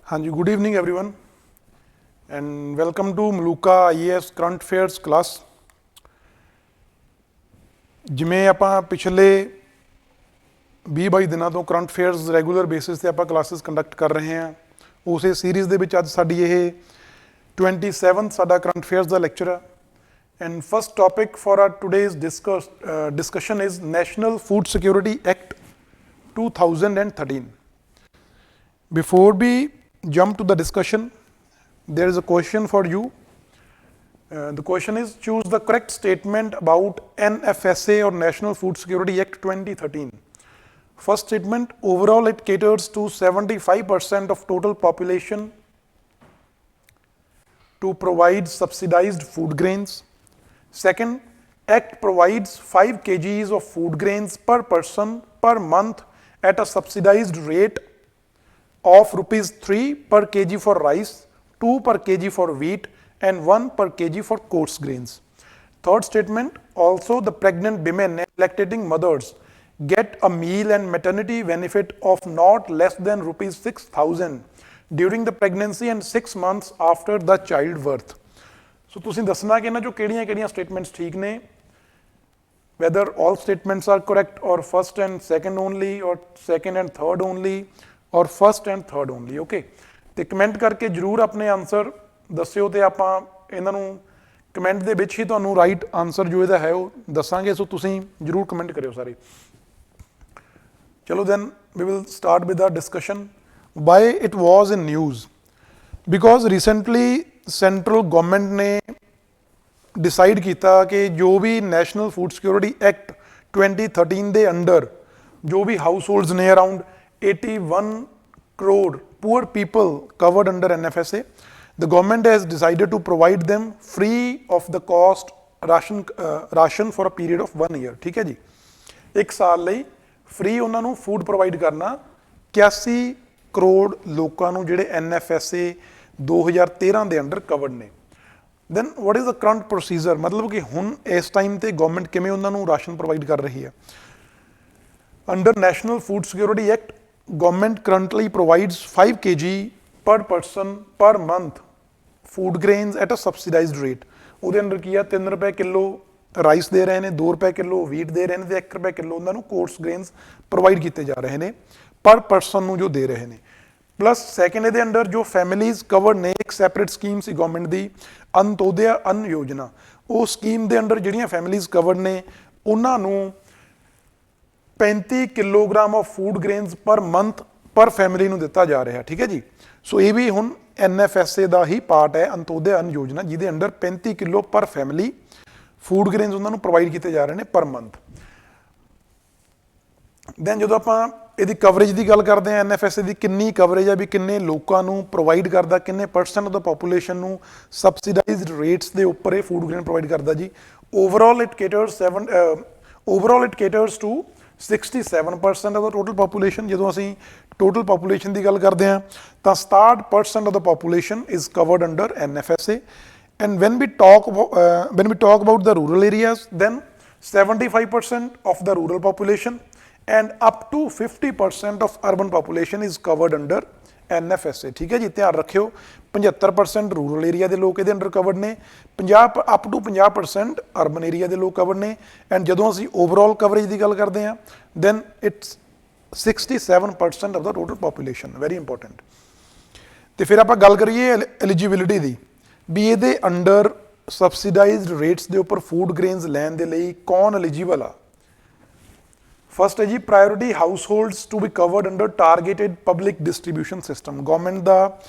हाँ जी, good evening everyone and welcome to Maluka IAS current affairs class. ਜਿਵੇਂ ਆਪਾਂ ਪਿਛਲੇ 20-22 ਦਿਨਾਂ ਤੋਂ ਕਰੰਟ ਅਫੇਅਰਸ ਰੈਗੂਲਰ ਬੇਸਿਸ ਤੇ ਆਪਾਂ ਕਲਾਸਿਸ ਕੰਡਕਟ ਕਰ ਰਹੇ ਹਾਂ, ਉਸੇ ਸੀਰੀਜ਼ ਦੇ ਵਿੱਚ ਅੱਜ ਸਾਡੀ ਇਹ 27th ਸਾਡਾ ਕਰੰਟ ਅਫੇਅਰਸ ਦਾ ਲੈਕਚਰ ਹੈ। And first topic for our today's discussion is National Food Security Act 2013. Before we jump to the discussion, there is a question for you. The question is, choose the correct statement about NFSA or National Food Security Act 2013. First statement, overall it caters to 75% of total population to provide subsidized food grains. Second, Act provides 5 kgs of food grains per person per month at a subsidized rate of rupees 3 per kg for rice, 2 per kg for wheat, and 1 per kg for coarse grains. Third statement, also the pregnant women and lactating mothers get a meal and maternity benefit of not less than rupees 6,000 during the pregnancy and 6 months after the childbirth. So ਤੁਸੀਂ ਦੱਸਣਾ ਕਿ ਇਹਨਾਂ ਚੋਂ ਕਿਹੜੀਆਂ statements ਠੀਕ ਨੇ, whether all statements are correct or first and second only or second and third only or first and third only. Okay, ਤੇ comment ਕਰਕੇ ਜਰੂਰ ਆਪਣੇ ਆਨਸਰ ਦੱਸਿਓ ਤੇ ਆਪਾਂ ਇਹਨਾਂ ਨੂੰ ਕਮੈਂਟ ਦੇ ਵਿੱਚ ਹੀ ਤੁਹਾਨੂੰ ਰਾਈਟ ਆਨਸਰ ਜੋ ਇਹਦਾ ਹੈ ਉਹ ਦੱਸਾਂਗੇ। ਸੋ ਤੁਸੀਂ ਜਰੂਰ ਕਮੈਂਟ ਕਰਿਓ ਸਾਰੇ। ਚਲੋ then we will start with the discussion. Why it was in news? Because recently central government ਨੇ ਡਿਸਾਈਡ ਕੀਤਾ ਕਿ ਜੋ ਵੀ ਨੈਸ਼ਨਲ ਫੂਡ ਸਿਕਿਉਰਿਟੀ ਐਕਟ 2013 ਦੇ ਅੰਡਰ ਜੋ ਵੀ ਹਾਊਸ ਹੋਲਡਸ ਨੇ around 81 crore poor people covered under NFSA, the government has decided to provide them free of the cost ration for a period of 1 year. ਠੀਕ ਹੈ ਜੀ, 1 ਸਾਲ ਲਈ free ਉਹਨਾਂ ਨੂੰ ਫੂਡ ਪ੍ਰੋਵਾਈਡ ਕਰਨਾ 81 ਕਰੋੜ ਲੋਕਾਂ ਨੂੰ ਜਿਹੜੇ NFSA 2013 ਦੇ ਅੰਡਰ ਕਵਰਡ ਨੇ। Then what is the current procedure, ਮਤਲਬ ਕਿ ਹੁਣ ਇਸ ਟਾਈਮ ਤੇ ਗਵਰਨਮੈਂਟ ਕਿਵੇਂ ਉਹਨਾਂ ਨੂੰ ਰਾਸ਼ਨ ਪ੍ਰੋਵਾਈਡ ਕਰ ਰਹੀ ਹੈ। Under national food security act government currently provides 5 kg per person per month food grains at a subsidized rate. ਉਹਦੇ ਅੰਡਰ ਕੀ ਆ, 3 ਰੁਪਏ ਕਿਲੋ ਰਾਈਸ ਦੇ ਰਹੇ ਨੇ, 2 ਰੁਪਏ ਕਿਲੋ ਵੀਟ ਦੇ ਰਹੇ ਨੇ ਤੇ 1 ਰੁਪਏ ਕਿਲੋ ਉਹਨਾਂ ਨੂੰ ਕੋਰਸ ਗ੍ਰੇਨਸ ਪ੍ਰੋਵਾਈਡ ਕੀਤੇ ਜਾ ਰਹੇ ਨੇ ਪਰ ਪਰਸਨ ਨੂੰ ਜੋ ਦੇ ਰਹੇ ਨੇ। ਪਲੱਸ ਸੈਕਿੰਡ ਇਹਦੇ ਅੰਡਰ ਜੋ ਫੈਮਿਲੀਜ਼ ਕਵਰਡ ਨੇ, ਇੱਕ ਸੈਪਰੇਟ ਸਕੀਮ ਸੀ ਗਵਰਨਮੈਂਟ ਦੀ ਅੰਤੋਦਿਆ ਅੰਨ ਯੋਜਨਾ, ਉਹ ਸਕੀਮ ਦੇ ਅੰਡਰ ਜਿਹੜੀਆਂ ਫੈਮਿਲੀਜ਼ ਕਵਰਡ ਨੇ ਉਹਨਾਂ ਨੂੰ 35 kilogram of food grains per month ਪਰ ਫੈਮਿਲੀ ਨੂੰ ਦਿੱਤਾ ਜਾ ਰਿਹਾ। ਠੀਕ ਹੈ ਜੀ, ਸੋ ਇਹ ਵੀ ਹੁਣ NFSA ਦਾ ਹੀ ਪਾਰਟ ਹੈ, ਅੰਤੋਦਿਆ ਅੰਨ ਯੋਜਨਾ, ਜਿਹਦੇ ਅੰਡਰ 35 ਕਿਲੋ ਪਰ ਫੈਮਿਲੀ ਫੂਡ ਗ੍ਰੇਨਸ ਉਹਨਾਂ ਨੂੰ ਪ੍ਰੋਵਾਈਡ ਕੀਤੇ ਜਾ ਰਹੇ ਨੇ ਪਰ ਮੰਥ। ਦੈਨ ਜਦੋਂ ਆਪਾਂ ਇਹਦੀ ਕਵਰੇਜ ਦੀ ਗੱਲ ਕਰਦੇ ਹਾਂ, NFSA ਦੀ ਕਿੰਨੀ ਕਵਰੇਜ ਹੈ, ਵੀ ਕਿੰਨੇ ਲੋਕਾਂ ਨੂੰ ਪ੍ਰੋਵਾਈਡ ਕਰਦਾ, ਕਿੰਨੇ ਪਰਸੈਂਟ ਆਫ ਦਾ ਪੋਪੂਲੇਸ਼ਨ ਨੂੰ ਸਬਸਿਡਾਈਜ਼ਡ ਰੇਟਸ ਦੇ ਉੱਪਰ ਇਹ ਫੂਡ ਗ੍ਰੇਨ ਪ੍ਰੋਵਾਈਡ ਕਰਦਾ ਜੀ। Overall it caters to 67% of the total population. ਜਦੋਂ ਅਸੀਂ ਟੋਟਲ ਪਾਪੂਲੇਸ਼ਨ ਦੀ ਗੱਲ ਕਰਦੇ ਹਾਂ ਤਾਂ 67% of the population is covered under NFSA। And when we talk about the rural areas, then 75% of the rural population and up to 50% of urban population is covered under NFSA. ਠੀਕ ਹੈ ਜੀ, ਧਿਆਨ ਰੱਖਿਓ 75% rural area ਦੇ ਲੋਕ ਇਹਦੇ under covered ਨੇ, 50 up to 50% urban area ਦੇ ਲੋਕ ਕਵਰਡ ਨੇ। ਐਂਡ ਜਦੋਂ ਅਸੀਂ ਓਵਰਆਲ ਕਵਰੇਜ ਦੀ ਗੱਲ ਕਰਦੇ ਹਾਂ then it's 67% of the total population. Very important. ਤੇ ਫਿਰ ਆਪਾਂ ਗੱਲ ਕਰੀਏ ਐਲੀਜੀਬਿਲਿਟੀ ਦੀ, ਵੀ ਇਹਦੇ ਅੰਡਰ ਸਬਸਿਡਾਈਜ਼ਡ ਰੇਟਸ ਦੇ ਉੱਪਰ ਫੂਡ ਗ੍ਰੇਨਸ ਲੈਣ ਦੇ ਲਈ ਕੌਣ ਐਲੀਜੀਬਲ ਆ। ਫਸਟ ਹੈ ਜੀ, priority households to be covered under targeted public distribution system. Government ਦਾ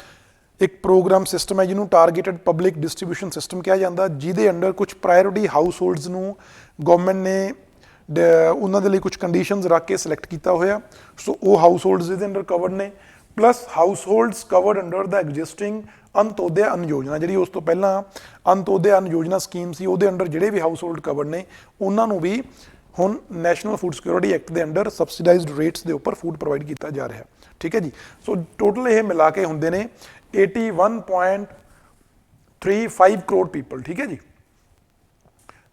ਇੱਕ ਪ੍ਰੋਗਰਾਮ ਸਿਸਟਮ ਹੈ ਜਿਹਨੂੰ ਟਾਰਗੇਟਡ ਪਬਲਿਕ ਡਿਸਟਰੀਬਿਊਸ਼ਨ ਸਿਸਟਮ ਕਿਹਾ ਜਾਂਦਾ, ਜਿਹਦੇ ਅੰਡਰ ਕੁਝ ਪ੍ਰਾਇਓਰਿਟੀ ਹਾਊਸ ਹੋਲਡਸ ਨੂੰ ਗਵਰਨਮੈਂਟ ਨੇ ਉਹਨਾਂ ਦੇ ਲਈ ਕੁਝ ਕੰਡੀਸ਼ਨਸ ਰੱਖ ਕੇ ਸਿਲੈਕਟ ਕੀਤਾ ਹੋਇਆ। ਸੋ ਉਹ ਹਾਊਸ ਹੋਲਡਸ ਇਹਦੇ ਅੰਡਰ ਕਵਰਡ ਨੇ। Plus households covered under ਦਾ ਐਗਜ਼ਿਸਟਿੰਗ ਅੰਤੋਦਿਆ ਅੰਨ ਯੋਜਨਾ, ਜਿਹੜੀ ਉਸ ਤੋਂ ਪਹਿਲਾਂ ਅੰਤੋਦਿਆ ਅੰਨ ਯੋਜਨਾ ਸਕੀਮ ਸੀ, ਉਹਦੇ ਅੰਡਰ ਜਿਹੜੇ ਵੀ ਹਾਊਸ ਹੋਲਡ ਕਵਰਡ ਨੇ ਉਹਨਾਂ ਨੂੰ ਵੀ ਹੁਣ ਨੈਸ਼ਨਲ ਫੂਡ ਸਿਕਿਉਰਿਟੀ ਐਕਟ ਦੇ ਅੰਡਰ ਸਬਸਿਡਾਈਜ਼ਡ ਰੇਟਸ ਦੇ ਉੱਪਰ ਫੂਡ ਪ੍ਰੋਵਾਈਡ ਕੀਤਾ ਜਾ ਰਿਹਾ। ਠੀਕ ਹੈ ਜੀ, ਸੋ ਟੋਟਲ ਇਹ ਮਿਲਾ ਕੇ ਹੁੰਦੇ ਨੇ 81.35 ਕਰੋੜ ਪੀਪਲ। ਠੀਕ ਹੈ ਜੀ,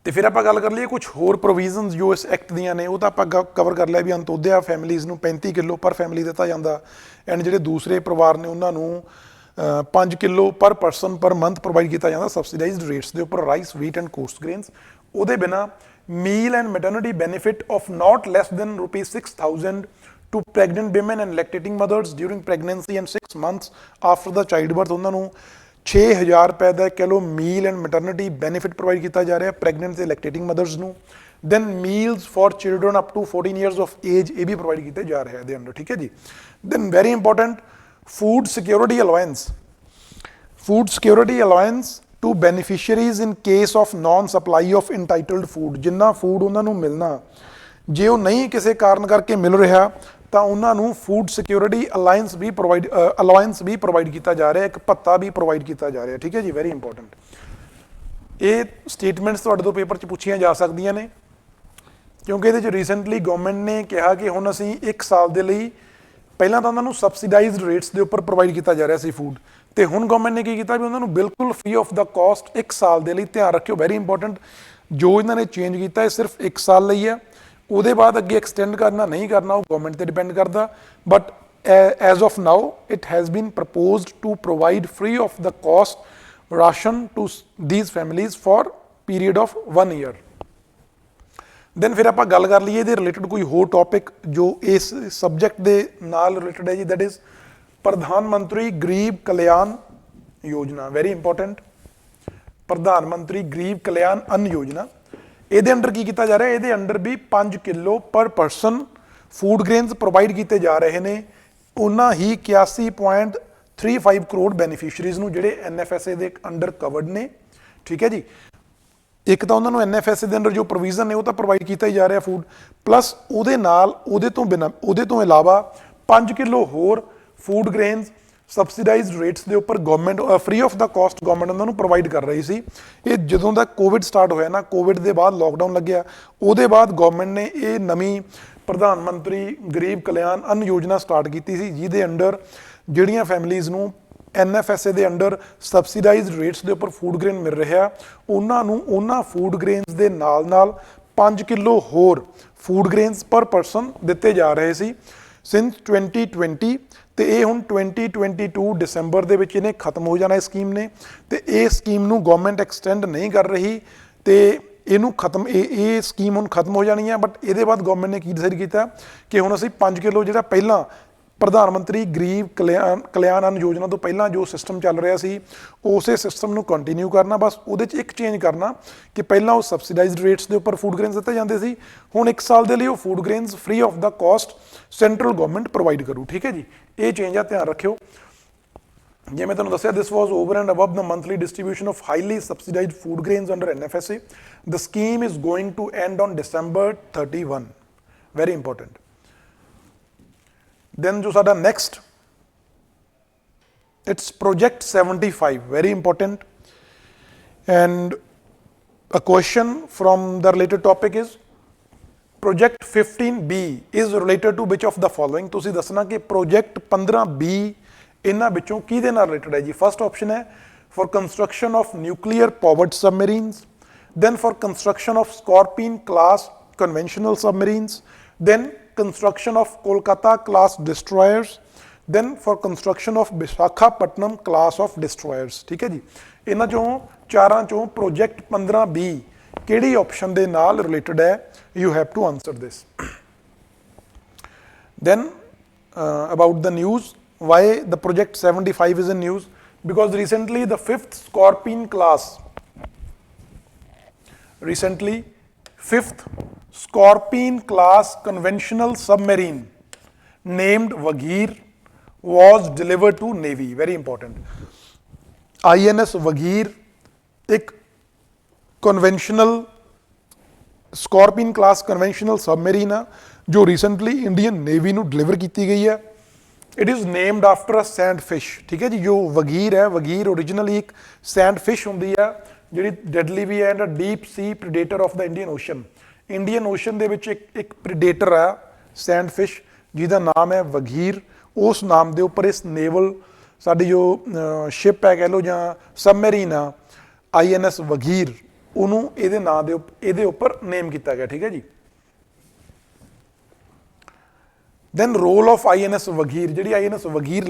ਤੇ ਫਿਰ ਆਪਾਂ ਗੱਲ ਕਰ ਲਈਏ ਕੁਝ ਹੋਰ ਪ੍ਰੋਵੀਜ਼ਨਸ ਜੋ ਇਸ ਐਕਟ ਦੀਆਂ ਨੇ, ਉਹ ਤਾਂ ਆਪਾਂ ਕਵਰ ਕਰ ਲਿਆ ਵੀ ਅੰਤੋਦਿਆ ਫੈਮਿਲੀਜ਼ ਨੂੰ 35 ਕਿਲੋ ਪਰ ਫੈਮਿਲੀ ਦਿੱਤਾ ਜਾਂਦਾ, ਐਂਡ ਜਿਹੜੇ ਦੂਸਰੇ ਪਰਿਵਾਰ ਨੇ ਉਹਨਾਂ ਨੂੰ 5 ਕਿਲੋ ਪਰ ਪਰਸਨ ਪਰ ਮੰਥ ਪ੍ਰੋਵਾਈਡ ਕੀਤਾ ਜਾਂਦਾ ਸਬਸਿਡਾਈਜ਼ਡ ਰੇਟਸ ਦੇ ਉੱਪਰ rice, wheat and coarse grains. ਉਹਦੇ ਬਿਨਾ meal and maternity benefit of not less than ₹6,000 to pregnant women and lactating mothers during pregnancy and 6 months after the childbirth, ਉਹਨਾਂ ਨੂੰ 6,000 ਰੁਪਏ ਦਾ ਕਹਿ ਲਓ meal and maternity benefit provide ਕੀਤਾ ਜਾ ਰਿਹਾ ਪ੍ਰੈਗਨੈਂਟ ਤੇ ਲੈਕਟੇਟਿੰਗ ਮਦਰਸ ਨੂੰ। Then meals for children up to 14 years of age, ਇਹ ਵੀ ਪ੍ਰੋਵਾਈਡ ਕੀਤੇ ਜਾ ਰਹੇ ਇਹਦੇ ਅੰਡਰ, ਠੀਕ ਹੈ ਜੀ। Then very important food security allowance, food security allowance to beneficiaries in case of non supply of entitled food. ਜਿੰਨਾ ਫੂਡ ਉਹਨਾਂ ਨੂੰ ਮਿਲਣਾ, ਜੇ ਉਹ ਨਹੀਂ ਕਿਸੇ ਕਾਰਨ ਕਰਕੇ ਮਿਲ ਰਿਹਾ ਤਾਂ ਉਹਨਾਂ ਨੂੰ ਫੂਡ ਸਿਕਿਉਰਿਟੀ ਅਲਾਇੰਸ ਵੀ ਪ੍ਰੋਵਾਈਡ ਕੀਤਾ ਜਾ ਰਿਹਾ, ਇੱਕ ਭੱਤਾ ਵੀ ਪ੍ਰੋਵਾਈਡ ਕੀਤਾ ਜਾ ਰਿਹਾ, ਠੀਕ ਹੈ ਜੀ, ਵੈਰੀ ਇੰਪੋਰਟੈਂਟ। ਇਹ ਸਟੇਟਮੈਂਟਸ ਤੁਹਾਡੇ ਤੋਂ ਪੇਪਰ 'ਚ ਪੁੱਛੀਆਂ ਜਾ ਸਕਦੀਆਂ ਨੇ, ਕਿਉਂਕਿ ਇਹਦੇ 'ਚ ਰੀਸੈਂਟਲੀ ਗਵਰਨਮੈਂਟ ਨੇ ਕਿਹਾ ਕਿ ਹੁਣ ਅਸੀਂ 1 ਸਾਲ ਦੇ ਲਈ, ਪਹਿਲਾਂ ਤਾਂ ਉਹਨਾਂ ਨੂੰ ਸਬਸਿਡਾਈਜ਼ਡ ਰੇਟਸ ਦੇ ਉੱਪਰ ਪ੍ਰੋਵਾਈਡ ਕੀਤਾ ਜਾ ਰਿਹਾ ਸੀ ਫੂਡ, ਤੇ ਹੁਣ ਗਵਰਨਮੈਂਟ ਨੇ ਕੀ ਕੀਤਾ ਵੀ ਉਹਨਾਂ ਨੂੰ ਬਿਲਕੁਲ ਫ੍ਰੀ ਆਫ ਦਾ ਕਾਸਟ 1 ਸਾਲ ਦੇ ਲਈ, ਧਿਆਨ ਰੱਖਿਓ ਵੈਰੀ ਇੰਪੋਰਟੈਂਟ, ਜੋ ਇਹਨਾਂ ਨੇ ਚੇਂਜ ਕੀਤਾ ਇਹ ਸਿਰਫ 1 ਸਾਲ ਲਈ ਹੈ, ਉਹਦੇ ਬਾਅਦ ਅੱਗੇ ਐਕਸਟੈਂਡ ਕਰਨਾ ਨਹੀਂ ਕਰਨਾ ਉਹ ਗਵਰਨਮੈਂਟ ਤੇ ਡਿਪੈਂਡ ਕਰਦਾ, but as of now it has been proposed to provide free of the cost ration to these families for period of 1 year. Then ਫਿਰ ਆਪਾਂ ਗੱਲ ਕਰ ਲਈਏ ਇਹਦੇ ਰਿਲੇਟਡ ਕੋਈ ਹੋਰ ਟੌਪਿਕ ਜੋ ਇਸ ਸਬਜੈਕਟ ਦੇ ਨਾਲ ਰਿਲੇਟਡ ਹੈ ਜੀ, ਦੈਟ ਇਜ਼ ਪ੍ਰਧਾਨ ਮੰਤਰੀ ਗਰੀਬ ਕਲਿਆਣ ਯੋਜਨਾ, ਵੈਰੀ ਇੰਪੋਰਟੈਂਟ। ਪ੍ਰਧਾਨ ਮੰਤਰੀ ਗਰੀਬ ਕਲਿਆਣ ਅੰਨ ਯੋਜਨਾ, ਇਹਦੇ ਅੰਡਰ ਕੀ ਕੀਤਾ ਜਾ ਰਿਹਾ, ਇਹਦੇ ਅੰਡਰ ਵੀ 5 ਕਿਲੋ ਪਰ ਪਰਸਨ ਫੂਡ ਗ੍ਰੇਨਸ ਪ੍ਰੋਵਾਈਡ ਕੀਤੇ ਜਾ ਰਹੇ ਨੇ, ਉਹਨਾਂ ਹੀ 81.35 ਕਰੋੜ ਬੈਨੀਫਿਸ਼ਰੀਜ਼ ਨੂੰ ਜਿਹੜੇ NFSA ਦੇ ਅੰਡਰ ਕਵਰਡ ਨੇ, ਠੀਕ ਹੈ ਜੀ। ਇੱਕ ਤਾਂ ਉਹਨਾਂ ਨੂੰ NFSA ਦੇ ਅੰਡਰ ਜੋ ਪ੍ਰੋਵੀਜ਼ਨ ਨੇ ਉਹ ਤਾਂ ਪ੍ਰੋਵਾਈਡ ਕੀਤਾ ਹੀ ਜਾ ਰਿਹਾ ਫੂਡ, ਪਲੱਸ ਉਹਦੇ ਨਾਲ ਉਹਦੇ ਤੋਂ ਇਲਾਵਾ 5 ਕਿਲੋ ਹੋਰ ਫੂਡ ਗ੍ਰੇਨਸ ਸਬਸਿਡਾਈਜ਼ਡ ਰੇਟਸ ਦੇ ਉੱਪਰ government free of the cost government ਉਹਨਾਂ ਨੂੰ ਪ੍ਰੋਵਾਈਡ ਕਰ ਰਹੀ ਸੀ। ਇਹ ਜਦੋਂ ਦਾ ਕੋਵਿਡ ਸਟਾਰਟ ਹੋਇਆ ਨਾ, ਕੋਵਿਡ ਦੇ ਬਾਅਦ ਲੋਕਡਾਊਨ ਲੱਗਿਆ, ਉਹਦੇ ਬਾਅਦ ਗਵਰਨਮੈਂਟ ਨੇ ਇਹ ਨਵੀਂ ਪ੍ਰਧਾਨ ਮੰਤਰੀ ਗਰੀਬ ਕਲਿਆਣ ਅੰਨ ਯੋਜਨਾ ਸਟਾਰਟ ਕੀਤੀ ਸੀ, ਜਿਹਦੇ ਅੰਡਰ ਜਿਹੜੀਆਂ ਫੈਮਿਲੀਜ਼ ਨੂੰ NFSA ਦੇ ਅੰਡਰ ਸਬਸਿਡਾਈਜ਼ਡ ਰੇਟਸ ਦੇ ਉੱਪਰ ਫੂਡ ਗ੍ਰੇਨ ਮਿਲ ਰਿਹਾ, ਉਹਨਾਂ ਨੂੰ ਉਹਨਾਂ ਫੂਡ ਗ੍ਰੇਨਸ ਦੇ ਨਾਲ 5 ਕਿਲੋ ਹੋਰ ਫੂਡ ਗ੍ਰੇਨਸ ਪਰ ਪਰਸਨ ਦਿੱਤੇ ਜਾ ਰਹੇ ਸੀ ਸਿੰਸ 2020, ਤੇ ਇਹ ਹੁਣ 2022 ਦਸੰਬਰ ਦੇ ਵਿੱਚ ਇਹਨੇ ਖਤਮ ਹੋ ਜਾਣਾ ਇਸ ਸਕੀਮ ਨੇ, ਤੇ ਇਹ ਸਕੀਮ ਨੂੰ ਗਵਰਨਮੈਂਟ ਐਕਸਟੈਂਡ ਨਹੀਂ ਕਰ ਰਹੀ, ਤੇ ਇਹਨੂੰ ਇਹ ਸਕੀਮ ਹੁਣ ਖਤਮ ਹੋ ਜਾਣੀ ਹੈ। ਬਟ ਇਹਦੇ ਬਾਅਦ ਗਵਰਨਮੈਂਟ ਨੇ ਕੀ ਡਿਸਾਈਡ ਕੀਤਾ ਕਿ ਹੁਣ ਅਸੀਂ 5 ਕਿਲੋ ਜਿਹੜਾ ਪਹਿਲਾਂ ਪ੍ਰਧਾਨ ਮੰਤਰੀ ਗਰੀਬ ਕਲਿਆਣ ਅੰਨ ਯੋਜਨਾ ਤੋਂ ਪਹਿਲਾਂ ਜੋ ਸਿਸਟਮ ਚੱਲ ਰਿਹਾ ਸੀ ਉਸੇ ਸਿਸਟਮ ਨੂੰ ਕੰਟੀਨਿਊ ਕਰਨਾ, ਬਸ ਉਹਦੇ 'ਚ ਇੱਕ ਚੇਂਜ ਕਰਨਾ ਕਿ ਪਹਿਲਾਂ ਉਹ ਸਬਸਿਡਾਈਜ਼ਡ ਰੇਟਸ ਦੇ ਉੱਪਰ ਫੂਡ ਗ੍ਰੇਨਸ ਦਿੱਤੇ ਜਾਂਦੇ ਸੀ, ਹੁਣ 1 ਸਾਲ ਦੇ ਲਈ ਉਹ food grains free of the cost central government provide ਕਰੂ, ਠੀਕ ਹੈ ਜੀ। ਇਹ ਚੇਂਜ ਆ, ਧਿਆਨ ਰੱਖਿਓ। ਜਿਵੇਂ ਤੁਹਾਨੂੰ ਦੱਸਿਆ, this was over and above the monthly distribution of highly subsidised food grains under NFSA। The scheme is going to end on December 31, very important. Then जो साडा next, it's project 75, very important, and a question from the related topic is project 15B is related to which of the following। ਤੁਸੀਂ ਦੱਸਣਾ ਕਿ project 15B ਇਹਨਾਂ ਵਿੱਚੋਂ ਕਿਹਦੇ ਨਾਲ related ਹੈ ਜੀ। ਫਸਟ ਆਪਸ਼ਨ ਹੈ for construction of nuclear powered submarines, then for construction of Scorpene class conventional submarines, then construction of Kolkata class destroyers, then for construction of Visakhapatnam class of destroyers, ਠੀਕ ਹੈ ਜੀ। ਇਹਨਾਂ ਚੋਂ ਚਾਰਾਂ ਚੋਂ ਪ੍ਰੋਜੈਕਟ 15B ਕਿਹੜੀ option ਦੇ ਨਾਲ ਰਿਲੇਟਡ ਹੈ, you have to answer this. Then about the news, why the project 75 is in news, because recently the 5th Scorpene class, Scorpene class conventional submarine named Vagir was delivered to Navy, very important. INS Vagir एक conventional Scorpene class conventional submarine है जो recently Indian Navy ਨੂੰ deliver ਕੀਤੀ ਗਈ ਹੈ। It is named after a sand fish, ठीक है जी। जो वगीर है, वगीर ओरिजिनली एक सैंड फिश ਹੁੰਦੀ ਹੈ ਜਿਹੜੀ ਡੈਡਲੀ ਵੀ ਹੈ, and deep sea predator of the Indian Ocean. Indian Ocean ਦੇ ਵਿੱਚ ਇੱਕ ਪ੍ਰੀਡੇਟਰ ਆ ਸੈਂਡ ਫਿਸ਼ ਜਿਹਦਾ ਨਾਮ ਹੈ ਵਗੀਰ, ਉਸ ਨਾਮ ਦੇ ਉੱਪਰ ਇਸ ਨੇਵਲ ਸਾਡੀ ਜੋ ਸ਼ਿਪ ਹੈ ਕਹਿ ਲਓ ਜਾਂ ਸਬਮੈਰੀਨ ਆ INS ਵਗੀਰ, ਉਹਨੂੰ ਇਹਦੇ ਨਾਂ ਦੇ ਇਹਦੇ ਉੱਪਰ ਨੇਮ ਕੀਤਾ ਗਿਆ, ਠੀਕ ਹੈ ਜੀ। ਦੈਨ ਰੋਲ ਆਫ INS ਵਗੀਰ, ਜਿਹੜੀ INS ਵਗੀਰ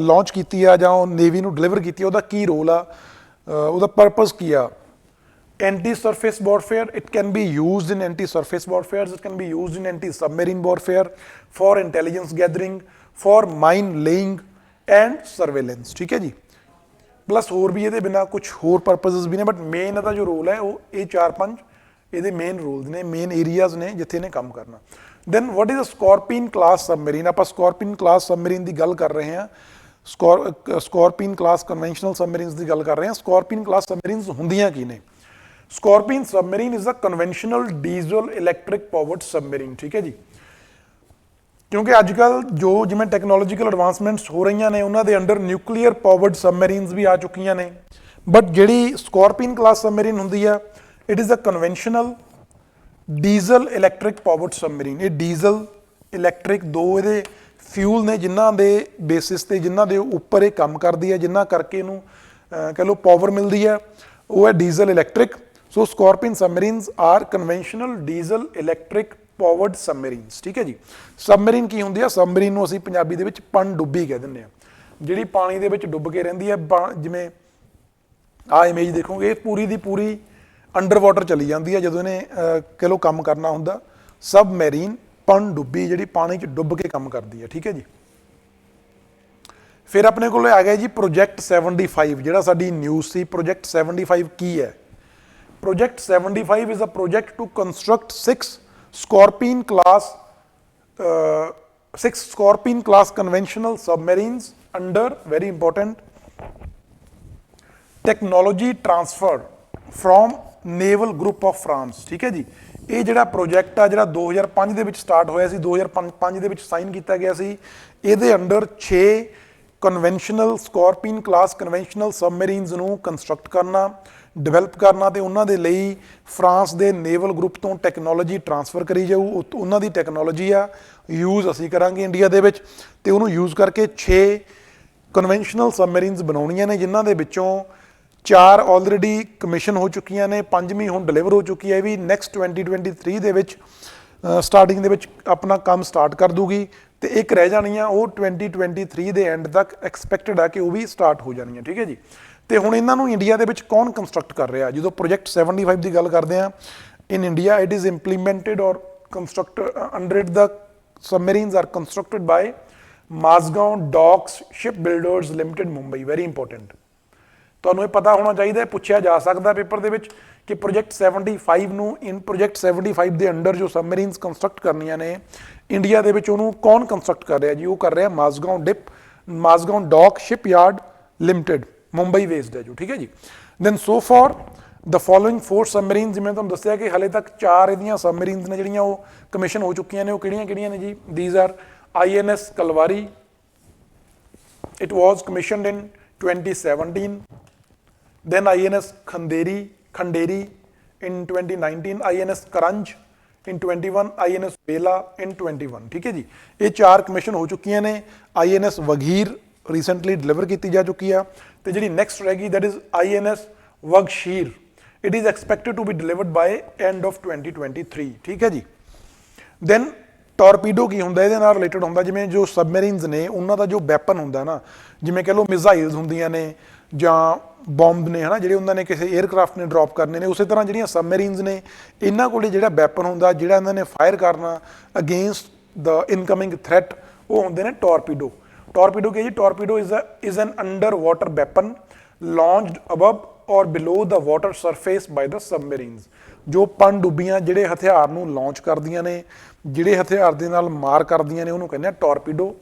ਲਾਂਚ ਕੀਤੀ ਆ ਜਾਂ ਉਹ ਨੇਵੀ ਨੂੰ ਡਿਲੀਵਰ ਕੀਤੀ ਆ, ਉਹਦਾ ਕੀ ਰੋਲ ਆ, ਉਹਦਾ ਪਰਪਸ ਕੀ ਆ। Anti-surface warfare, it can be used in anti-surface warfare, it can be used in anti-submarine warfare, for intelligence gathering, for mine laying and surveillance, ठीक है जी। प्लस होर भी ये बिना कुछ होर purposes भी ने, बट मेन ਇਹਦਾ जो रोल है वो ये 4-5 ਇਹਦੇ ਮੇਨ ਰੋਲਸ ਨੇ, ਮੇਨ ਏਰੀਆਜ਼ ਨੇ ਜਿੱਥੇ ਇਹਨੇ ਕੰਮ ਕਰਨਾ। Then what is a Scorpene class submarine, ਆਪਾਂ ਸਕੋਰਪੀਨ ਕਲਾਸ ਸਬਮਰੀਨ ਦੀ ਗੱਲ ਕਰ ਰਹੇ ਹਾਂ, ਸਕੋਰਪੀਨ ਕਲਾਸ ਕਨਵੈਨਸ਼ਨਲ ਸਬਮਰੀਨਸ ਦੀ ਗੱਲ ਕਰ ਰਹੇ ਹਾਂ। ਸਕੋਰਪੀਨ ਕਲਾਸ ਸਬਮਰੀਨਸ ਹੁੰਦੀਆਂ ਕੀ ਨੇ? Scorpene submarine is a conventional diesel electric powered submarine, ਠੀਕ ਹੈ ਜੀ। ਕਿਉਂਕਿ ਅੱਜ ਕੱਲ੍ਹ ਜੋ ਜਿਵੇਂ ਟੈਕਨੋਲੋਜੀਕਲ ਐਡਵਾਂਸਮੈਂਟਸ ਹੋ ਰਹੀਆਂ ਨੇ ਉਹਨਾਂ ਦੇ ਅੰਡਰ ਨਿਊਕਲੀਅਰ ਪਾਵਰਡ ਸਬਮਰੀਨਸ ਵੀ ਆ ਚੁੱਕੀਆਂ ਨੇ, ਬਟ ਜਿਹੜੀ ਸਕੋਰਪੀਨ ਕਲਾਸ ਸਬਮਰੀਨ ਹੁੰਦੀ ਆ, it is a conventional diesel electric powered submarine. ਇਹ ਡੀਜ਼ਲ ਇਲੈਕਟ੍ਰਿਕ ਦੋ ਇਹਦੇ ਫਿਊਲ ਨੇ ਜਿਨ੍ਹਾਂ ਦੇ ਬੇਸਿਸ ਤੇ, ਜਿਨ੍ਹਾਂ ਦੇ ਉੱਪਰ ਇਹ ਕੰਮ ਕਰਦੀ ਹੈ, ਜਿਨ੍ਹਾਂ ਕਰਕੇ ਇਹਨੂੰ ਕਹਿ ਲਓ ਪਾਵਰ ਮਿਲਦੀ ਹੈ, ਉਹ ਹੈ diesel electric. So Scorpene submarines are conventional diesel electric powered submarines, ਠੀਕ ਹੈ ਜੀ। ਸਬਮਰੀਨ ਕੀ ਹੁੰਦੀ ਆ? ਸਬਮਰੀਨ ਨੂੰ ਅਸੀਂ ਪੰਜਾਬੀ ਦੇ ਵਿੱਚ ਪਣਡੁੱਬੀ ਕਹਿ ਦਿੰਦੇ ਹਾਂ, ਜਿਹੜੀ ਪਾਣੀ ਦੇ ਵਿੱਚ ਡੁੱਬ ਕੇ ਰਹਿੰਦੀ ਹੈ। ਜਿਵੇਂ ਆਹ ਇਮੇਜ ਦੇਖੋਗੇ, ਇਹ ਪੂਰੀ ਦੀ ਪੂਰੀ ਅੰਡਰ ਵਾਟਰ ਚਲੀ ਜਾਂਦੀ ਹੈ ਜਦੋਂ ਇਹਨੇ ਕਹਿ ਲਓ ਕੰਮ ਕਰਨਾ ਹੁੰਦਾ। ਸਬਮਰੀਨ ਪਣਡੁੱਬੀ ਜਿਹੜੀ ਪਾਣੀ 'ਚ ਡੁੱਬ ਕੇ ਕੰਮ ਕਰਦੀ ਹੈ, ਠੀਕ ਹੈ ਜੀ। ਫਿਰ ਆਪਣੇ ਕੋਲ ਆ ਗਿਆ ਜੀ ਪ੍ਰੋਜੈਕਟ 75, ਜਿਹੜਾ ਸਾਡੀ ਨਿਊਜ਼ ਸੀ। ਪ੍ਰੋਜੈਕਟ 75 ਕੀ ਹੈ? Project 75 is a project to construct 6 Scorpene class conventional submarines under, very important, technology transfer from naval group of France, ਠੀਕ ਹੈ ਜੀ। ਇਹ ਜਿਹੜਾ ਪ੍ਰੋਜੈਕਟ ਆ, ਜਿਹੜਾ 2005 ਦੇ ਵਿੱਚ ਸਟਾਰਟ ਹੋਇਆ ਸੀ, 2005 ਦੇ ਵਿੱਚ ਸਾਈਨ ਕੀਤਾ ਗਿਆ ਸੀ। ਇਹਦੇ under 6 conventional Scorpene class conventional ਸਬਮਰੀਨਸ ਨੂੰ ਕੰਸਟਰਕਟ ਕਰਨਾ, ਡਿਵੈਲਪ ਕਰਨਾ, ਤੇ ਉਹਨਾਂ ਦੇ ਲਈ ਫਰਾਂਸ ਦੇ ਨੇਵਲ ਗਰੁੱਪ ਤੋਂ ਟੈਕਨੋਲੋਜੀ ਟਰਾਂਸਫਰ ਕਰੀ ਜਾਊ। ਉਹਨਾਂ ਦੀ ਟੈਕਨੋਲੋਜੀ ਆ, ਯੂਜ਼ ਅਸੀਂ ਕਰਾਂਗੇ ਇੰਡੀਆ ਦੇ ਵਿੱਚ, ਤੇ ਉਹਨੂੰ ਯੂਜ਼ ਕਰਕੇ 6 ਕਨਵੈਨਸ਼ਨਲ ਸਬਮਰੀਨਸ ਬਣਾਉਣੀਆਂ ਨੇ, ਜਿਨ੍ਹਾਂ ਦੇ ਵਿੱਚੋਂ 4 ਆਲਰੇਡੀ ਕਮਿਸ਼ਨ ਹੋ ਚੁੱਕੀਆਂ ਨੇ, 5ਵੀਂ ਹੁਣ ਡਿਲੀਵਰ ਹੋ ਚੁੱਕੀ ਹੈ। ਇਹ ਵੀ ਨੈਕਸਟ 2023 ਦੇ ਵਿੱਚ ਸਟਾਰਟਿੰਗ ਦੇ ਵਿੱਚ ਆਪਣਾ ਕੰਮ ਸਟਾਰਟ ਕਰ ਦੂਗੀ, ਤੇ ਇੱਕ ਰਹਿ ਜਾਣੀ ਆ, ਉਹ 2023 ਦੇ ਐਂਡ ਤੱਕ ਐਕਸਪੈਕਟਡ ਆ ਕਿ ਉਹ ਵੀ ਸਟਾਰਟ ਹੋ ਜਾਣੀ ਹੈ, ਠੀਕ ਹੈ ਜੀ। ਤੇ ਹੁਣ ਇਹਨਾਂ ਨੂੰ ਇੰਡੀਆ ਦੇ ਵਿੱਚ ਕੌਣ ਕੰਸਟਰਕਟ ਕਰ ਰਿਹਾ? ਜਦੋਂ ਪ੍ਰੋਜੈਕਟ 75 ਦੀ ਗੱਲ ਕਰਦੇ ਆ, in India it is implemented or construct under it the submarines are constructed by Mazagaon docks ship builders limited Mumbai. Very important, ਤੁਹਾਨੂੰ ਇਹ ਪਤਾ ਹੋਣਾ ਚਾਹੀਦਾ, ਪੁੱਛਿਆ ਜਾ ਸਕਦਾ ਪੇਪਰ ਦੇ ਵਿੱਚ ਕਿ ਪ੍ਰੋਜੈਕਟ 75 ਨੂੰ, ਇਨ ਪ੍ਰੋਜੈਕਟ 75 ਦੇ ਅੰਡਰ ਜੋ ਸਬਮਰੀਨਸ ਕੰਸਟਰਕਟ ਕਰਨੀਆਂ ਨੇ ਇੰਡੀਆ ਦੇ ਵਿੱਚ, ਉਹਨੂੰ ਕੌਣ ਕੰਸਟਰਕਟ ਕਰ ਰਿਹਾ ਜੀ? ਉਹ ਕਰ ਰਿਹਾ Mazagaon dock shipyard limited, Mumbai based ਹੈ ਜੋ, ਠੀਕ ਹੈ ਜੀ। Then so far the following 4 submarines, ਜਿਵੇਂ ਤੁਹਾਨੂੰ ਦੱਸਿਆ ਕਿ ਹਾਲੇ ਤੱਕ 4 ਇਹਦੀਆਂ ਸਬਮਰੀਨਸ ਨੇ ਜਿਹੜੀਆਂ ਉਹ ਕਮਿਸ਼ਨ ਹੋ ਚੁੱਕੀਆਂ ਨੇ। ਉਹ ਕਿਹੜੀਆਂ ਨੇ ਜੀ? These are INS Kalvari, it was commissioned in 2017, then INS Khanderi in 2019, INS Karanj in 21, INS Vela in 21, ਠੀਕ ਹੈ ਜੀ। ਇਹ 4 ਕਮਿਸ਼ਨ ਹੋ ਚੁੱਕੀਆਂ ਨੇ। INS ਵਗੀਰ ਰੀਸੈਂਟਲੀ ਡਿਲੀਵਰ ਕੀਤੀ ਜਾ ਚੁੱਕੀ ਆ, ਤੇ ਜਿਹੜੀ ਨੈਕਸਟ ਰਹੇਗੀ that is INS Vagsheer, it is expected to be delivered by end of 2023, ਠੀਕ ਹੈ ਜੀ। ਦੈਨ ਟੋਰਪੀਡੋ ਕੀ ਹੁੰਦਾ? ਇਹਦੇ ਨਾਲ ਰਿਲੇਟਡ ਹੁੰਦਾ, ਜਿਵੇਂ ਜੋ ਸਬਮਰੀਨਸ ਨੇ ਉਹਨਾਂ ਦਾ ਜੋ ਵੈਪਨ ਹੁੰਦਾ ਨਾ, ਜਿਵੇਂ ਕਹਿ ਲਓ ਮਿਜ਼ਾਈਲਸ ਹੁੰਦੀਆਂ ਨੇ ਜਾਂ ਬੰਬ ਨੇ, ਹਨਾ, ਜਿਹੜੇ ਉਹਨਾਂ ਨੇ ਕਿਸੇ 에ਅਰਕ੍ਰਾਫਟ ਨੇ ਡ੍ਰੌਪ ਕਰਨੇ ਨੇ, ਉਸੇ ਤਰ੍ਹਾਂ ਜਿਹੜੀਆਂ ਸਬਮਰੀਨਸ ਨੇ ਇਹਨਾਂ ਕੋਲ ਜਿਹੜਾ ਵੈਪਨ ਹੁੰਦਾ, ਜਿਹੜਾ ਇਹਨਾਂ ਨੇ ਫਾਇਰ ਕਰਨਾ ਅਗੇਂਸਟ ਦ ਇਨਕਮਿੰਗ ਥ੍ਰੈਟ, ਉਹ ਹੁੰਦੇ ਨੇ ਟੋਰਪੀਡੋ। ਟੋਰਪੀਡੋ ਕੀ ਜੀ? Torpedo is an underwater weapon launched above or below the water surface ਬਾਈ ਦ ਸਬਮਰੀਨਸ। ਜੋ ਪਣਡੁੱਬੀਆਂ ਜਿਹੜੇ ਹਥਿਆਰ ਨੂੰ ਲਾਂਚ ਕਰਦੀਆਂ ਨੇ, ਜਿਹੜੇ ਹਥਿਆਰ ਦੇ ਨਾਲ ਮਾਰ ਕਰਦੀਆਂ ਨੇ, ਉਹਨੂੰ ਕਹਿੰਦੇ ਆ ਟੋਰਪੀਡੋ।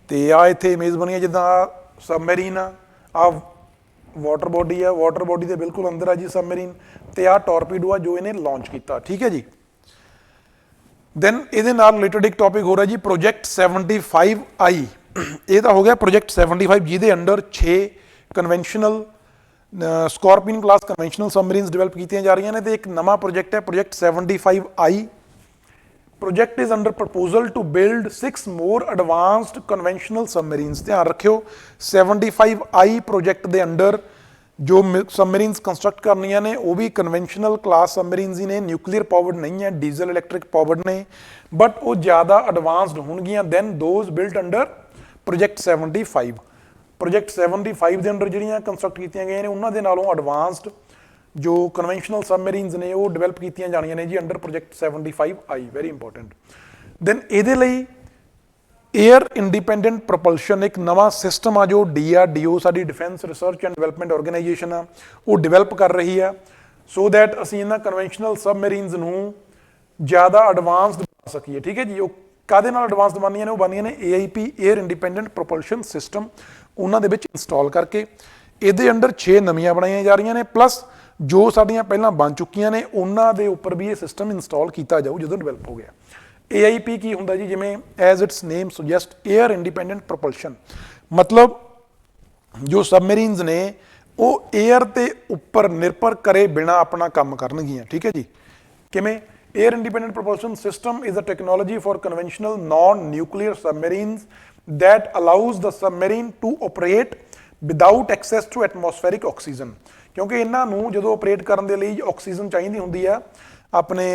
ਤੇ ਆ ਇੱਥੇ ਇਮੇਜ ਬਣੀ ਹੈ, ਜਿੱਦਾਂ ਸਬਮਰੀਨ ਆ ਵਾਟਰ ਬੋਡੀ ਆ, ਵਾਟਰ ਬੋਡੀ ਦੇ ਬਿਲਕੁਲ ਅੰਦਰ ਆ ਜੀ ਸਬਮਰੀਨ, ਤੇ ਆ ਟੋਰਪੀਡੋ ਆ ਜੋ ਇਹਨੇ ਲਾਂਚ ਕੀਤਾ, ਠੀਕ ਹੈ ਜੀ। ਦੈਨ ਇਹਦੇ ਨਾਲ ਰਿਲੇਟਡ ਇੱਕ ਟੌਪਿਕ ਹੋ ਰਿਹਾ ਜੀ ਪ੍ਰੋਜੈਕਟ 75I। ਇਹ ਤਾਂ ਹੋ ਗਿਆ ਪ੍ਰੋਜੈਕਟ 75, ਜਿਹਦੇ under 6 conventional Scorpene class conventional submarines develop ਕੀਤੀਆਂ ਜਾ ਰਹੀਆਂ ਨੇ, ਤੇ ਇੱਕ ਨਵਾਂ ਪ੍ਰੋਜੈਕਟ ਹੈ project 75I। project is under proposal to build 6 more advanced conventional submarines। ਧਿਆਨ ਰੱਖਿਓ 75I ਪ੍ਰੋਜੈਕਟ ਦੇ ਅੰਡਰ जो सबमरीन्स कंस्ट्रक्ट करनियां ने वो भी कन्वेंशनल क्लास सबमरीन्स ही ने, न्यूक्लीयर पावर्ड नहीं है, डीजल इलैक्ट्रिक पावर्ड ने, बट वो ज़्यादा एडवांसड होणगियां than those built under project 75। Project 75 ਦੇ ਅੰਡਰ ਜਿਹੜੀਆਂ ਕੰਸਟਰਕਟ ਕੀਤੀਆਂ ਗਈਆਂ ਨੇ ਉਹਨਾਂ ਦੇ ਨਾਲੋਂ ਐਡਵਾਂਸਡ ਜੋ ਕਨਵੈਨਸ਼ਨਲ ਸਬਮਰੀਨਸ ਨੇ ਉਹ ਡਿਵੈਲਪ ਕੀਤੀਆਂ ਜਾਣੀਆਂ ਨੇ ਜੀ ਅੰਡਰ ਪ੍ਰੋਜੈਕਟ 75 ਆਈ, ਵੈਰੀ ਇੰਪੋਰਟੈਂਟ। ਦੈਨ ਇਹਦੇ ਲਈ एयर इंडिपेंडेंट प्रपल्शन एक नवा सिस्टम आ जो DRDO साडी defence research and development organisation आ वो डिवेलप कर रही है, सो दैट असीं इन्हां कन्वेंशनल सबमरीन्स नूं ज़्यादा एडवांसड बना सकीए। ठीक है जी, वो काहदे नाल एडवांसड बनदियां ने, वो बनदियां ने AIP air independent propulsion system उन्हां दे विच इंस्टॉल करके। इहदे अंडर 6 नवीं बनाईਆਂ जा रही ने, प्लस जो साडियां पहलां बन चुकीਆਂ ने उन्हां दे उपर भी ये सिस्टम इंस्टॉल किया जाऊ जदों डिवेलप हो गया। AIP की हुंदा जी, जिवें एज इट्स नेम सुजैसट एयर इंडिपेंडेंट प्रपल्शन, मतलब जो सबमरीन्स ने वो एयर के उपर निर्भर करे बिना अपना काम करनगियां। ठीक है जी, किवें air independent propulsion system is a technology for conventional non nuclear submarines that allows the submarine to operate without access to atmospheric oxygen, क्योंकि इन्हां नूं जदों ऑपरेट करन दे लई ऑक्सीजन चाहीदी हुंदी आ अपने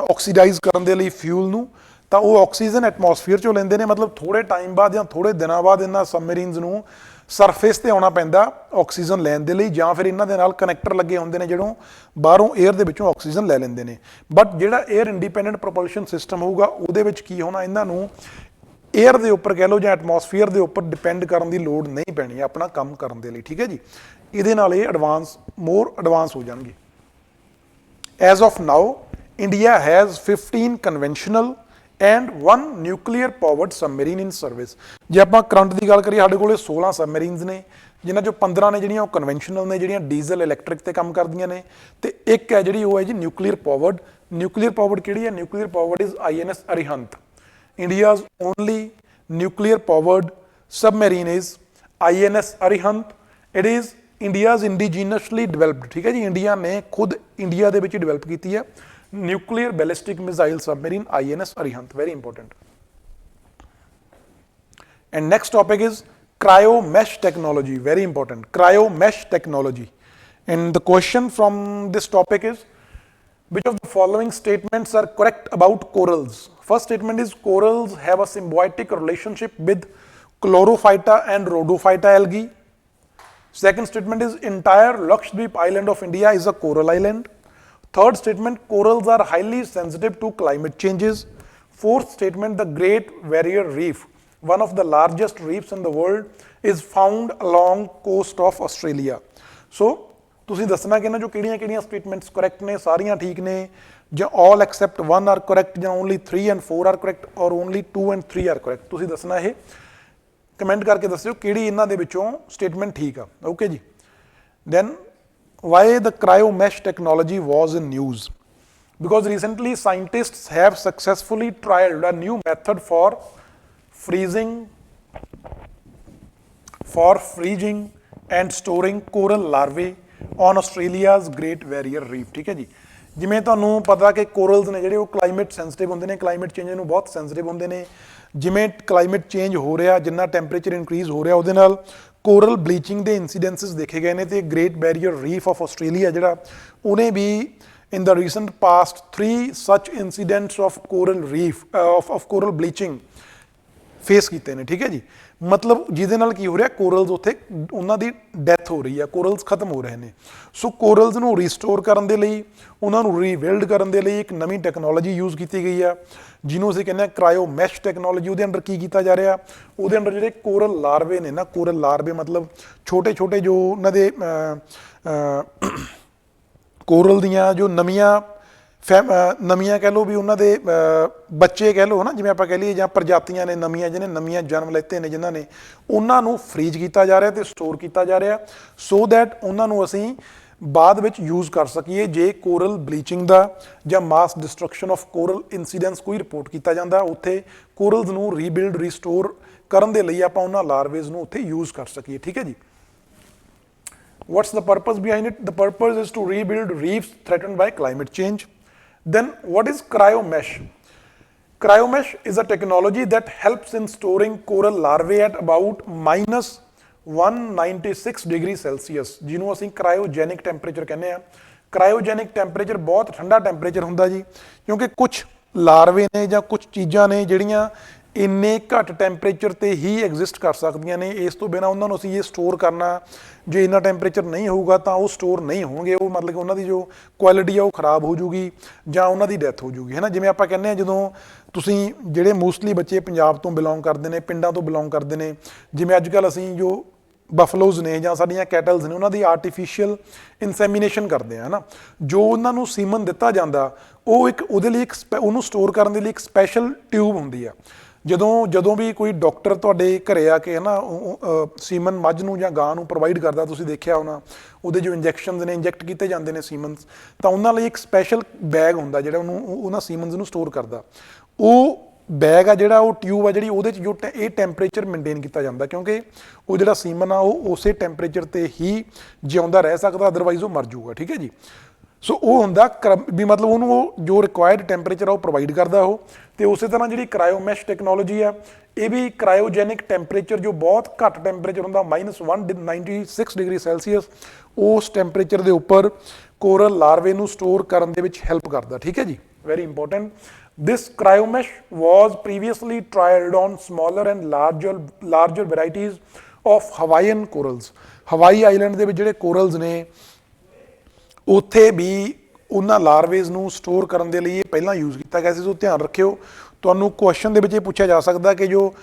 ऑक्सीडाइज करन दे लई फ्यूल नूं, ਤਾਂ ਉਹ ਆਕਸੀਜਨ ਐਟਮੋਸਫੀਅਰ ਚੋਂ ਲੈਂਦੇ ਨੇ। ਮਤਲਬ ਥੋੜੇ ਟਾਈਮ ਬਾਅਦ ਜਾਂ ਥੋੜੇ ਦਿਨਾਂ ਬਾਅਦ ਇਹਨਾਂ ਸਬਮਰੀਨਸ ਨੂੰ ਸਰਫੇਸ ਤੇ ਆਉਣਾ ਪੈਂਦਾ ਆਕਸੀਜਨ ਲੈਣ ਦੇ ਲਈ, ਜਾਂ ਫਿਰ ਇਹਨਾਂ ਦੇ ਨਾਲ ਕਨੈਕਟਰ ਲੱਗੇ ਹੁੰਦੇ ਨੇ ਜਿਹੜੋਂ ਬਾਹਰੋਂ 에ਅਰ ਦੇ ਵਿੱਚੋਂ ਆਕਸੀਜਨ ਲੈ ਲੈਂਦੇ ਨੇ। ਬਟ ਜਿਹੜਾ 에ਅਰ ਇੰਡੀਪੈਂਡੈਂਟ ਪ੍ਰੋਪਲਸ਼ਨ ਸਿਸਟਮ ਹੋਊਗਾ ਉਹਦੇ ਵਿੱਚ ਕੀ ਹੋਣਾ, ਇਹਨਾਂ ਨੂੰ 에ਅਰ ਦੇ ਉੱਪਰ ਕਹਿ ਲਓ ਜਾਂ ਐਟਮੋਸਫੀਅਰ ਦੇ ਉੱਪਰ ਡਿਪੈਂਡ ਕਰਨ ਦੀ ਲੋੜ ਨਹੀਂ ਪੈਣੀ ਆਪਣਾ ਕੰਮ ਕਰਨ ਦੇ ਲਈ। ਠੀਕ ਹੈ ਜੀ, ਇਹਦੇ ਨਾਲ ਇਹ ਮੋਰ ਐਡਵਾਂਸ ਹੋ ਜਾਣਗੇ। As of now India has 15 conventional and 1 nuclear powered submarine in service. जे आप करंट की गल करिए, साडे कोले 16 सबमरीन्स ने, जिन्हां चों 15 ने जिहड़ियां कन्वेंशनल ने, जिहड़ियां डीजल इलैक्ट्रिक ते काम करदियां ने, ते एक है जिहड़ी वो है जी न्यूक्लीयर पावर्ड। न्यूक्लीयर पावर्ड किहड़ी है? Nuclear powered is INS Arihant. India's only nuclear powered submarine is INS Arihant. It is India's indigenously developed. ठीक है जी, इंडिया ने खुद इंडिया दे विच डिवेलप की है nuclear ballistic missile submarine INS Arihant, very important. And next topic is cryo mesh technology, very important, cryo mesh technology. And the question from this topic is which of the following statements are correct about corals? First statement is corals have a symbiotic relationship with chlorophyta and rhodophyta algae. Second statement is entire Lakshadweep island of India is a coral island. Third statement, corals are highly sensitive to climate changes. Fourth statement, the Great Barrier Reef, one of the largest reefs in the world, is found along coast of Australia. So, ਤੁਸੀਂ ਦੱਸਣਾ ਕਿ ਇਹਨਾਂ ਜੋ ਕਿਹੜੀਆਂ statements correct ਨੇ, ਸਾਰੀਆਂ ਠੀਕ ਨੇ, ਜਾਂ all except 1 are correct, ਜਾਂ only 3 and 4 are correct, or only 2 and 3 are correct। ਤੁਸੀਂ ਦੱਸਣਾ ਇਹ ਕਮੈਂਟ ਕਰਕੇ ਦੱਸਿਓ ਕਿਹੜੀ ਇਹਨਾਂ ਦੇ ਵਿੱਚੋਂ ਸਟੇਟਮੈਂਟ ਠੀਕ ਆ। ਓਕੇ ਜੀ, then why the cryo mesh technology was in news? Because recently scientists have successfully trialed a new method for freezing and storing coral larvae on Australia's Great Barrier Reef। ठीक है जी, ਜਿਵੇਂ ਤੁਹਾਨੂੰ ਪਤਾ ਕਿ ਕੋਰਲਸ ਨੇ ਜਿਹੜੇ ਉਹ ਕਲਾਈਮੇਟ ਸੈਂਸਿਟਿਵ ਹੁੰਦੇ ਨੇ, ਕਲਾਈਮੇਟ ਚੇਂਜ ਨੂੰ ਬਹੁਤ ਸੈਂਸਿਟਿਵ ਹੁੰਦੇ ਨੇ। ਜਿਵੇਂ ਕਲਾਈਮੇਟ ਚੇਂਜ ਹੋ ਰਿਹਾ, ਜਿੰਨਾ ਟੈਂਪਰੇਚਰ ਇਨਕਰੀਜ਼ ਹੋ ਰਿਹਾ ਉਹਦੇ ਨਾਲ ਕੋਰਲ ਬਲੀਚਿੰਗ ਦੇ ਇਨਸੀਡੈਂਸਿਸ ਦੇਖੇ ਗਏ ਨੇ। ਤੇ ਗ੍ਰੇਟ ਬੈਰੀਅਰ ਰੀਫ ਆਫ ਆਸਟ੍ਰੇਲੀਆ ਜਿਹੜਾ ਉਹਨੇ ਵੀ in the recent past 3 such incidents of coral reef of coral bleaching face ਕੀਤੇ ਨੇ। ਠੀਕ ਹੈ ਜੀ, ਮਤਲਬ ਜਿਹਦੇ ਨਾਲ ਕੀ ਹੋ ਰਿਹਾ, ਕੋਰਲਸ ਉੱਥੇ ਉਹਨਾਂ ਦੀ ਡੈਥ ਹੋ ਰਹੀ ਹੈ, ਕੋਰਲਸ ਖਤਮ ਹੋ ਰਹੇ ਨੇ। ਸੋ ਕੋਰਲਸ ਨੂੰ ਰੀਸਟੋਰ ਕਰਨ ਦੇ ਲਈ, ਉਹਨਾਂ ਨੂੰ ਰੀਬਿਲਡ ਕਰਨ ਦੇ ਲਈ ਇੱਕ ਨਵੀਂ ਟੈਕਨੋਲੋਜੀ ਯੂਜ਼ ਕੀਤੀ ਗਈ ਆ, ਜਿਹਨੂੰ ਅਸੀਂ ਕਹਿੰਦੇ ਹਾਂ ਕ੍ਰਾਇਓ ਮੈਸ਼ ਟੈਕਨੋਲੋਜੀ। ਉਹਦੇ ਅੰਡਰ ਕੀ ਕੀਤਾ ਜਾ ਰਿਹਾ, ਉਹਦੇ ਅੰਡਰ ਜਿਹੜੇ ਕੋਰਲ ਲਾਰਵੇ ਨੇ ਨਾ, ਕੋਰਲ ਲਾਰਵੇ ਮਤਲਬ ਛੋਟੇ ਛੋਟੇ ਜੋ ਉਹਨਾਂ ਦੇ ਕੋਰਲ ਦੀਆਂ ਜੋ ਨਵੀਆਂ ਕਹਿ ਲਓ ਵੀ ਉਹਨਾਂ ਦੇ ਬੱਚੇ ਕਹਿ ਲਓ ਨਾ, ਜਿਵੇਂ ਆਪਾਂ ਕਹਿ ਲਈਏ, ਜਾਂ ਪ੍ਰਜਾਤੀਆਂ ਨੇ ਨਵੀਆਂ, ਜਿਹਨੇ ਨਵੀਆਂ ਜਨਮ ਲੈਤੇ ਨੇ, ਜਿਨ੍ਹਾਂ ਨੇ, ਉਹਨਾਂ ਨੂੰ ਫਰੀਜ ਕੀਤਾ ਜਾ ਰਿਹਾ ਤੇ ਸਟੋਰ ਕੀਤਾ ਜਾ ਰਿਹਾ, ਸੋ ਦੈਟ ਉਹਨਾਂ ਨੂੰ ਅਸੀਂ ਬਾਅਦ ਵਿੱਚ ਯੂਜ਼ ਕਰ ਸਕੀਏ ਜੇ ਕੋਰਲ ਬਲੀਚਿੰਗ ਦਾ ਜਾਂ ਮਾਸ ਡਿਸਟਰਕਸ਼ਨ ਆਫ ਕੋਰਲ ਇਨਸੀਡੈਂਸ ਕੋਈ ਰਿਪੋਰਟ ਕੀਤਾ ਜਾਂਦਾ, ਉੱਥੇ ਕੋਰਲਸ ਨੂੰ ਰੀਬਿਲਡ ਰੀਸਟੋਰ ਕਰਨ ਦੇ ਲਈ ਆਪਾਂ ਉਹਨਾਂ ਲਾਰਵੇਜ਼ ਨੂੰ ਉੱਥੇ ਯੂਜ਼ ਕਰ ਸਕੀਏ। ਠੀਕ ਹੈ ਜੀ, what's the purpose behind it? The purpose is to rebuild reefs threatened by climate change. Then what is cryomesh? Cryomesh is a technology that helps in storing coral larvae at about 196 degree Celsius, ਜਿਹਨੂੰ ਅਸੀਂ cryogenic temperature ਕਹਿੰਦੇ ਆ। Cryogenic temperature ਬਹੁਤ ਠੰਡਾ temperature ਹੁੰਦਾ ਜੀ, ਕਿਉਂਕਿ ਕੁਝ ਲਾਰਵੇ ਨੇ ਜਾਂ ਕੁਝ ਚੀਜ਼ਾਂ ਨੇ ਜਿਹੜੀਆਂ ਇੰਨੇ ਘੱਟ ਟੈਂਪਰੇਚਰ ਤੇ ਹੀ ਐਗਜ਼ਿਸਟ ਕਰ ਸਕਦੀਆਂ ਨੇ। ਇਸ ਤੋਂ ਬਿਨਾਂ ਉਹਨਾਂ ਨੂੰ ਅਸੀਂ ਇਹ ਸਟੋਰ ਕਰਨਾ, ਜੇ ਇੰਨਾ ਟੈਂਪਰੇਚਰ ਨਹੀਂ ਹੋਊਗਾ ਤਾਂ ਉਹ ਸਟੋਰ ਨਹੀਂ ਹੋਣਗੇ, ਉਹ ਮਤਲਬ ਕਿ ਉਹਨਾਂ ਦੀ ਜੋ ਕੁਆਲਿਟੀ ਆ ਉਹ ਖਰਾਬ ਹੋ ਜੂਗੀ ਜਾਂ ਉਹਨਾਂ ਦੀ ਡੈਥ ਹੋ ਜੂਗੀ, ਹੈ ਨਾ। ਜਿਵੇਂ ਆਪਾਂ ਕਹਿੰਦੇ ਹਾਂ, ਜਦੋਂ ਤੁਸੀਂ ਜਿਹੜੇ ਮੋਸਟਲੀ ਬੱਚੇ ਪੰਜਾਬ ਤੋਂ ਬਿਲੋਂਗ ਕਰਦੇ ਨੇ, ਪਿੰਡਾਂ ਤੋਂ ਬਿਲੋਂਗ ਕਰਦੇ ਨੇ, ਜਿਵੇਂ ਅੱਜ ਕੱਲ੍ਹ ਅਸੀਂ ਜੋ ਬਫਲੋਜ਼ ਨੇ ਜਾਂ ਸਾਡੀਆਂ ਕੈਟਲਸ ਨੇ, ਉਹਨਾਂ ਦੀ ਆਰਟੀਫਿਸ਼ੀਅਲ ਇਨਸੈਮੀਨੇਸ਼ਨ ਕਰਦੇ ਆ, ਹੈ ਨਾ। ਜੋ ਉਹਨਾਂ ਨੂੰ ਸੀਮਨ ਦਿੱਤਾ ਜਾਂਦਾ, ਉਹ ਇੱਕ ਉਹਦੇ ਲਈ ਉਹਨੂੰ ਸਟੋਰ ਕਰਨ ਦੇ ਲਈ ਇੱਕ ਸਪੈਸ਼ਲ ਟਿਊਬ ਹੁੰਦੀ ਆ। ਜਦੋਂ ਵੀ ਕੋਈ ਡਾਕਟਰ ਤੁਹਾਡੇ ਘਰੇ ਆ ਕੇ, ਹੈ ਨਾ, ਸੀਮਨ ਮੱਝ ਨੂੰ ਜਾਂ ਗਾਂ ਨੂੰ ਪ੍ਰੋਵਾਈਡ ਕਰਦਾ, ਤੁਸੀਂ ਦੇਖਿਆ ਹੋਣਾ, ਉਹਦੇ ਜੋ ਇੰਜੈਕਸ਼ਨਸ ਨੇ, ਇੰਜੈਕਟ ਕੀਤੇ ਜਾਂਦੇ ਨੇ ਸੀਮਨਸ, ਤਾਂ ਉਹਨਾਂ ਲਈ ਇੱਕ ਸਪੈਸ਼ਲ ਬੈਗ ਹੁੰਦਾ ਜਿਹੜਾ ਉਹਨਾਂ ਸੀਮਨਸ ਨੂੰ ਸਟੋਰ ਕਰਦਾ। ਉਹ ਬੈਗ ਆ ਜਿਹੜਾ, ਉਹ ਟਿਊਬ ਆ ਜਿਹੜੀ, ਉਹਦੇ 'ਚ ਜੋ ਇਹ ਟੈਂਪਰੇਚਰ ਮੇਨਟੇਨ ਕੀਤਾ ਜਾਂਦਾ, ਕਿਉਂਕਿ ਉਹ ਜਿਹੜਾ ਸੀਮਨ ਆ ਉਹ ਉਸੇ ਟੈਂਪਰੇਚਰ 'ਤੇ ਹੀ ਜਿਉਂਦਾ ਰਹਿ ਸਕਦਾ, ਅਦਰਵਾਈਜ਼ ਉਹ ਮਰ ਜਾਊਗਾ, ਠੀਕ ਹੈ ਜੀ। ਸੋ ਉਹ ਹੁੰਦਾ ਵੀ ਮਤਲਬ ਉਹਨੂੰ ਉਹ ਜੋ ਰਿਕੁਆਇਰਡ ਟੈਂਪਰੇਚਰ ਆ ਉਹ ਪ੍ਰੋਵਾਈਡ ਕਰਦਾ ਉਹ। ਤੇ ਉਸੇ ਤਰ੍ਹਾਂ ਜਿਹੜੀ ਕ੍ਰਾਇਓਮੈਸ਼ ਟੈਕਨੋਲੋਜੀ ਆ, ਇਹ ਵੀ ਕ੍ਰਾਇਓਜੈਨਿਕ ਟੈਂਪਰੇਚਰ ਜੋ ਬਹੁਤ ਘੱਟ ਟੈਂਪਰੇਚਰ ਹੁੰਦਾ, -196 ਡਿਗਰੀ ਸੈਲਸੀਅਸ, ਉਸ ਟੈਂਪਰੇਚਰ ਦੇ ਉੱਪਰ ਕੋਰਲ ਲਾਰਵੇ ਨੂੰ ਸਟੋਰ ਕਰਨ ਦੇ ਵਿੱਚ ਹੈਲਪ ਕਰਦਾ, ਠੀਕ ਹੈ ਜੀ। Very important. This cryomesh was previously trialed on smaller and larger varieties of Hawaiian corals. ਹਵਾਈ ਆਈਲੈਂਡ ਦੇ ਵਿੱਚ ਜਿਹੜੇ ਕੋਰਲਸ ਨੇ, ਉੱਥੇ ਵੀ ਉਹਨਾਂ ਲਾਰਵੇਜ਼ ਨੂੰ ਸਟੋਰ ਕਰਨ ਦੇ ਲਈ ਇਹ ਪਹਿਲਾਂ ਯੂਜ਼ ਕੀਤਾ ਗਿਆ ਸੀ। ਸੋ ਧਿਆਨ ਰੱਖਿਓ, ਤੁਹਾਨੂੰ ਕੁਐਸਚਨ ਦੇ ਵਿੱਚ ਇਹ ਪੁੱਛਿਆ ਜਾ ਸਕਦਾ ਕਿ ਜੋ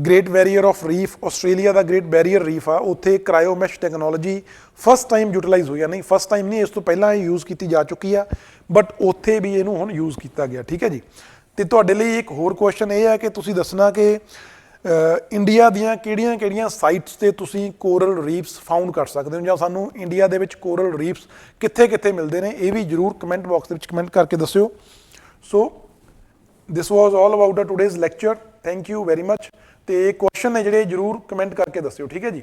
great barrier of reef, Australia ਦਾ ਗ੍ਰੇਟ ਬੈਰੀਅਰ ਰੀਫ ਆ, ਉੱਥੇ cryomesh technology first time utilise ਹੋਈ ਆ। ਨਹੀਂ, ਫਸਟ ਟਾਈਮ ਨਹੀਂ, ਇਸ ਤੋਂ ਪਹਿਲਾਂ ਇਹ ਯੂਜ਼ ਕੀਤੀ ਜਾ ਚੁੱਕੀ ਆ, ਬਟ ਉੱਥੇ ਵੀ ਇਹਨੂੰ ਹੁਣ ਯੂਜ਼ ਕੀਤਾ ਗਿਆ, ਠੀਕ ਹੈ ਜੀ। ਤੇ ਤੁਹਾਡੇ ਲਈ ਇੱਕ ਹੋਰ ਕੁਐਸਚਨ ਇਹ ਹੈ ਕਿ ਤੁਸੀਂ ਦੱਸਣਾ ਕਿ ਇੰਡੀਆ ਦੀਆਂ ਕਿਹੜੀਆਂ ਸਾਈਟਸ ਤੇ ਤੁਸੀਂ ਕੋਰਲ ਰੀਫਸ ਫਾਊਂਡ ਕਰ ਸਕਦੇ ਹੋ, ਜਾਂ ਸਾਨੂੰ ਇੰਡੀਆ ਦੇ ਵਿੱਚ ਕੋਰਲ ਰੀਫਸ ਕਿੱਥੇ ਮਿਲਦੇ ਨੇ, ਇਹ ਵੀ ਜ਼ਰੂਰ ਕਮੈਂਟ ਬਾਕਸ ਦੇ ਵਿੱਚ ਕਮੈਂਟ ਕਰਕੇ ਦੱਸਿਓ। So this was all about today's lecture. Thank you very much. ਤੇ ਕੁਐਸਚਨ ਨੇ ਜਿਹੜੇ ਜ਼ਰੂਰ ਕਮੈਂਟ ਕਰਕੇ ਦੱਸਿਓ, ਠੀਕ ਹੈ ਜੀ।